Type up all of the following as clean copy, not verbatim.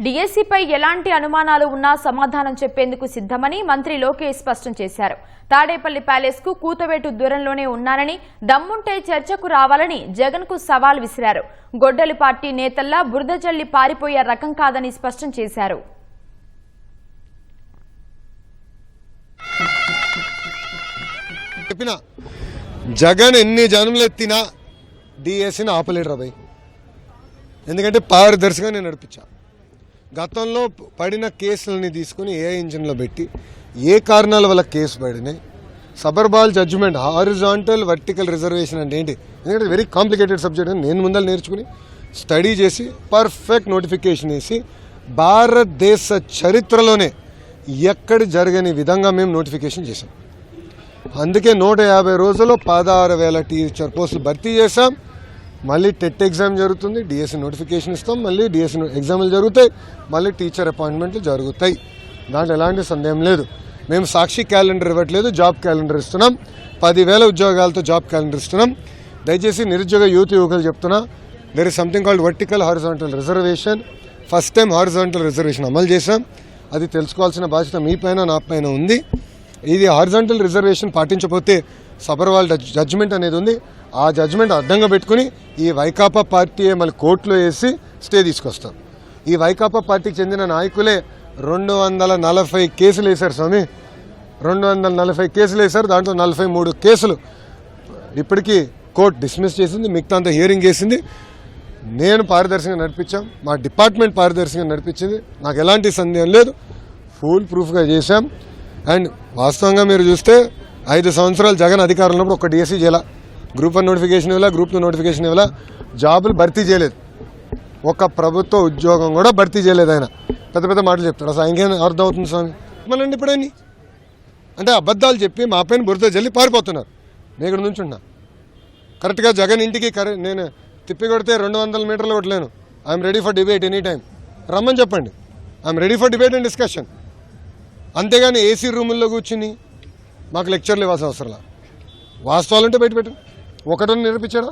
డిఎస్సీపై ఎలాంటి అనుమానాలు ఉన్నా సమాధానం చెప్పేందుకు సిద్ధమని మంత్రి లోకేష్ స్పష్టం చేశారు. తాడేపల్లి ప్యాలెస్ కు కూతవేటు దూరంలోనే ఉన్నారని, దమ్ముంటే చర్చకు రావాలని జగన్ కు సవాల్ విసిరారు. గొడ్డలి పార్టీ నేతల్లా బురద జల్లి పారిపోయే రకం కాదని స్పష్టం చేశారు. జగన్ ఎన్ని జన్మలెత్తినా డిఎస్సీని ఆపలేడు రాబాయ్. ఎందుకంటే పారదర్శకంగా నేను నడిపించా. గతంలో పడిన కేసులని తీసుకుని ఏ ఇంజిన్లో పెట్టి ఏ కారణాల వల్ల కేసు పడినాయి, సబర్బాల్ జడ్జిమెంట్, హారిజాంటల్ వర్టికల్ రిజర్వేషన్ అంటే ఏంటి, ఎందుకంటే వెరీ కాంప్లికేటెడ్ సబ్జెక్ట్ అని నేను ముందర నేర్చుకుని స్టడీ చేసి పర్ఫెక్ట్ నోటిఫికేషన్ వేసి భారతదేశ చరిత్రలోనే ఎక్కడ జరగని విధంగా మేము నోటిఫికేషన్ చేసాం. అందుకే 150 రోజుల్లో 16,000 టీచర్ పోస్టులు భర్తీ చేశాం. మళ్ళీ టెట్ ఎగ్జామ్ జరుగుతుంది, డిఎస్సీ నోటిఫికేషన్ ఇస్తాం, మళ్ళీ డిఎస్సీ ఎగ్జామ్లు జరుగుతాయి, మళ్ళీ టీచర్ అపాయింట్మెంట్లు జరుగుతాయి. దాంట్లో ఎలాంటి సందేహం లేదు. మేము సాక్షి క్యాలెండర్ ఇవ్వట్లేదు, జాబ్ క్యాలెండర్ ఇస్తున్నాం. 10,000 ఉద్యోగాలతో జాబ్ క్యాలెండర్ ఇస్తున్నాం. దయచేసి నిరుద్యోగ యువకులు చెప్తున్నా, there is something called vertical horizontal reservation. First time horizontal reservation అమలు చేశాం. అది తెలుసుకోవాల్సిన బాధ్యత మీ పైన నా పైన ఉంది. ఇది హారిజాంటల్ రిజర్వేషన్ పాటించకపోతే సబర్వాల్ జడ్జిమెంట్ అనేది ఉంది. ఆ జడ్జిమెంట్ అడ్డంగా పెట్టుకుని ఈ వైకాపా పార్టీ మళ్ళీ కోర్టులో వేసి స్టే తీసుకొస్తారు. ఈ వైకాపా పార్టీకి చెందిన నాయకులే 240 కేసులు వేశారు స్వామి. 240 కేసులు వేశారు. దాంట్లో 43 కేసులు ఇప్పటికీ కోర్టు డిస్మిస్ చేసింది, మిగతా అంతా హియరింగ్ చేసింది. నేను పారదర్శకంగా నడిపించాం, మా డిపార్ట్మెంట్ పారదర్శకంగా నడిపించింది. నాకు ఎలాంటి సందేహం లేదు, ఫుల్ ప్రూఫ్గా చేశాం. అండ్ వాస్తవంగా మీరు చూస్తే 5 సంవత్సరాలు జగన్ అధికారంలో ఉన్నప్పుడు ఒక్క డిఎస్సీ చేయాల, గ్రూప్ 1 నోటిఫికేషన్ ఇవ్వాల, గ్రూప్ 2 నోటిఫికేషన్ ఇవ్వాల, జాబులు భర్తీ చేయలేదు, ఒక ప్రభుత్వ ఉద్యోగం కూడా భర్తీ చేయలేదు. ఆయన పెద్ద పెద్ద మాటలు చెప్తాడు. అసలు ఆయనకేం అర్థం అవుతుంది స్వామి? మనండి ఇప్పుడని అంటే అబద్ధాలు చెప్పి మా పైన బురద జల్లి పారిపోతున్నారు. నేను ఇక్కడ నుంచి ఉన్నా కరెక్ట్గా జగన్ ఇంటికి నేను తిప్పి కొడితే 200 మీటర్లు కొట్టలేను. I'm ready for debate any time, రమ్మని చెప్పండి. I'm ready for debate and discussion. అంతేగాని ఏసీ రూముల్లో కూర్చుని మాకు లెక్చర్లు ఇవ్వాల్సిన అవసరంలా. వాస్తవాలంటే బయట పెట్టండి. ఒకటని నిరూపించాడా?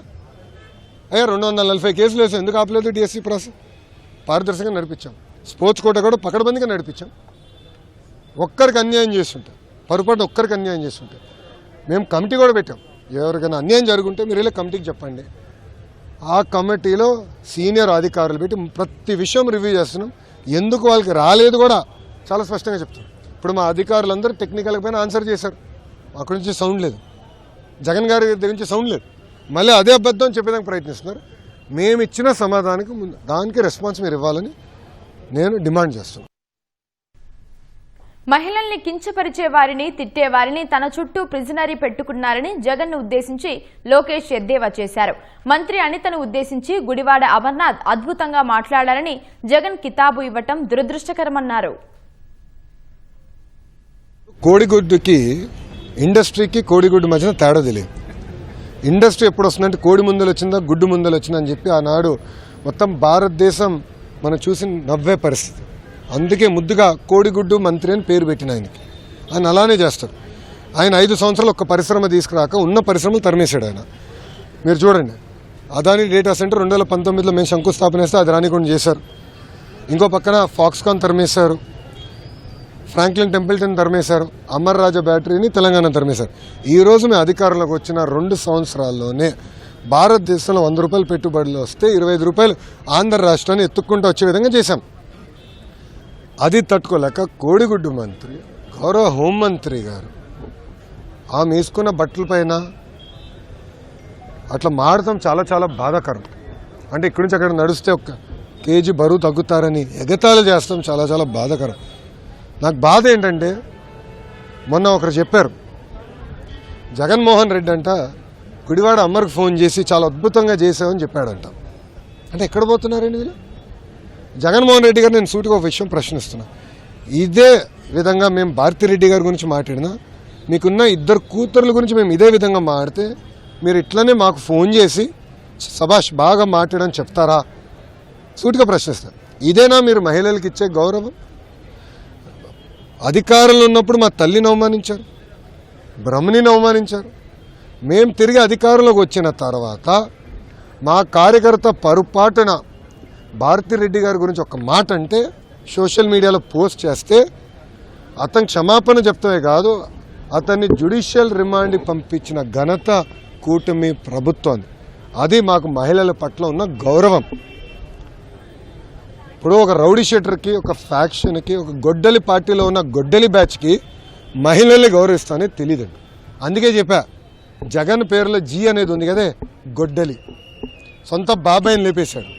అయ్యా 240 కేసులు వేసాం, ఎందుకు ఆపలేదు డిఎస్సీ ప్రాసెస్? పారదర్శకంగా నడిపించాం. స్పోర్ట్స్ కోట కూడా పకడ్బందీగా నడిపించాం. ఒక్కరికి అన్యాయం చేస్తుంటాం, పొరపాటు ఒక్కరికి అన్యాయం చేస్తుంటాం. మేము కమిటీ కూడా పెట్టాం. ఎవరికైనా అన్యాయం జరుగుంటే మీరు ఇలా కమిటీకి చెప్పండి. ఆ కమిటీలో సీనియర్ అధికారులు పెట్టి ప్రతి విషయం రివ్యూ చేస్తున్నాం. ఎందుకు వాళ్ళకి రాలేదు కూడా చాలా స్పష్టంగా చెప్తాం. ఇప్పుడు మా అధికారులందరూ టెక్నికల్ పైన ఆన్సర్ చేశారు. అక్కడి నుంచి సౌండ్ లేదు, జగన్ గారి దగ్గర నుంచి సౌండ్ లేదు. మళ్ళీ అదే అబద్ధం చెప్పేదానికి ప్రయత్నిస్తున్నారు. మేము ఇచ్చిన సమాధానానికి దానికి రెస్పాన్స్ మీరు ఇవ్వాలని నేను డిమాండ్ చేస్తున్నాను. మహిళల్ని కించపరిచే వారిని, తిట్టే వారిని తన చుట్టూ ప్రిజనరీ పెట్టుకున్నారని జగన్ ను ఉద్దేశించి లోకేష్ ఎద్దేవా చేశారు. మంత్రి అనితను ఉద్దేశించి గుడివాడ అమర్నాథ్ అద్భుతంగా మాట్లాడారని జగన్ కితాబు ఇవ్వటం దురదృష్టకరమన్నారు. కోడిగుడ్డుకి ఇండస్ట్రీకి కోడిగుడ్డు మధ్యన తేడా తెలియదు. ఇండస్ట్రీ ఎప్పుడు వస్తుందంటే కోడి ముందలు వచ్చిందా గుడ్డు ముందలు వచ్చిందని చెప్పి ఆనాడు మొత్తం భారతదేశం మనం చూసి నవ్వే పరిస్థితి. అందుకే ముద్దుగా కోడిగుడ్డు మంత్రి అని పేరు పెట్టిన ఆయనకి. ఆయన అలానే చేస్తారు. ఆయన 5 సంవత్సరాలు ఒక్క పరిశ్రమ తీసుకురాక ఉన్న పరిశ్రమలు తరిమేశాడు ఆయన. మీరు చూడండి, అదాని డేటా సెంటర్ 2019లో మేము శంకుస్థాపన చేస్తే అది రానికుండా చేశారు. ఇంకో పక్కన ఫాక్స్కాన్ తరిమేశారు, ఫ్రాంక్లిన్ టెంపుల్టన్ తరిమేశారు, అమర్ రాజా బ్యాటరీని తెలంగాణ తరిమేశారు. ఈరోజు మేము అధికారంలోకి వచ్చిన 2 సంవత్సరాల్లోనే భారతదేశంలో 100 రూపాయలు పెట్టుబడులు వస్తే 25 రూపాయలు ఆంధ్ర రాష్ట్రాన్ని ఎత్తుక్కుంటూ వచ్చే విధంగా చేశాం. అది తట్టుకోలేక కోడిగుడ్డు మంత్రి, గౌరవ హోంమంత్రి గారు ఆమె వేసుకున్న బట్టల పైన అట్లా మాడటం చాలా చాలా బాధాకరం. అంటే ఇక్కడి నుంచి అక్కడ నడిస్తే 1 కేజీ బరువు తగ్గుతారని ఎగతాళి చేస్తాం, చాలా చాలా బాధాకరం. నాకు బాధ ఏంటంటే మొన్న ఒకరు చెప్పారు, జగన్మోహన్ రెడ్డి అంట గుడివాడ అమ్మర్కి ఫోన్ చేసి చాలా అద్భుతంగా చేసామని చెప్పాడంట. అంటే ఎక్కడ పోతున్నారండి వీళ్ళు? జగన్మోహన్ రెడ్డి గారు నేను సూటిగా ఒక విషయం ప్రశ్నిస్తున్నా. ఇదే విధంగా మేము భారతిరెడ్డి గారి గురించి మాట్లాడినా, మీకున్న 2 కూతుర్ల గురించి మేము ఇదే విధంగా మాట్లాడితే మీరు ఇట్లనే మాకు ఫోన్ చేసి సభాష్ బాగా మాట్లాడని చెప్తారా? సూటిగా ప్రశ్నిస్తారు. ఇదేనా మీరు మహిళలకు ఇచ్చే గౌరవం? అధికారంలో ఉన్నప్పుడు మా తల్లిని అవమానించారు, బ్రహ్మని అవమానించారు. మేము తిరిగి అధికారంలోకి వచ్చిన తర్వాత మా కార్యకర్త పొరపాటున భారతిరెడ్డి గారి గురించి ఒక మాట అంటే సోషల్ మీడియాలో పోస్ట్ చేస్తే అతను క్షమాపణ చెప్తామే కాదు, అతన్ని జ్యుడిషియల్ రిమాండ్కి పంపించిన ఘనత కూటమి ప్రభుత్వం. అది మాకు మహిళల పట్ల ఉన్న గౌరవం. ఇప్పుడు ఒక రౌడీ షీటర్కి, ఒక ఫ్యాక్షన్కి, ఒక గొడ్డలి పార్టీలో ఉన్న గొడ్డలి బ్యాచ్కి మహిళల్ని గౌరవిస్తానే తెలియదండి. అందుకే చెప్పా, జగన్ పేరులో జీ అనేది ఉంది కదే, గొడ్డలి సొంత బాబాయిని లేపేశాడు.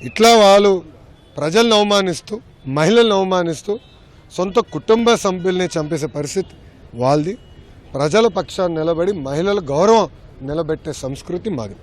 ఇట్లా వాళ్ళు ప్రజలను అవమానిస్తూ, మహిళలను అవమానిస్తూ, సొంత కుటుంబ సభ్యుల్ని చంపేసే పరిస్థితి వాళ్ళది. ప్రజల పక్షాన్ని నిలబడి మహిళల గౌరవం నిలబెట్టే సంస్కృతి మాది.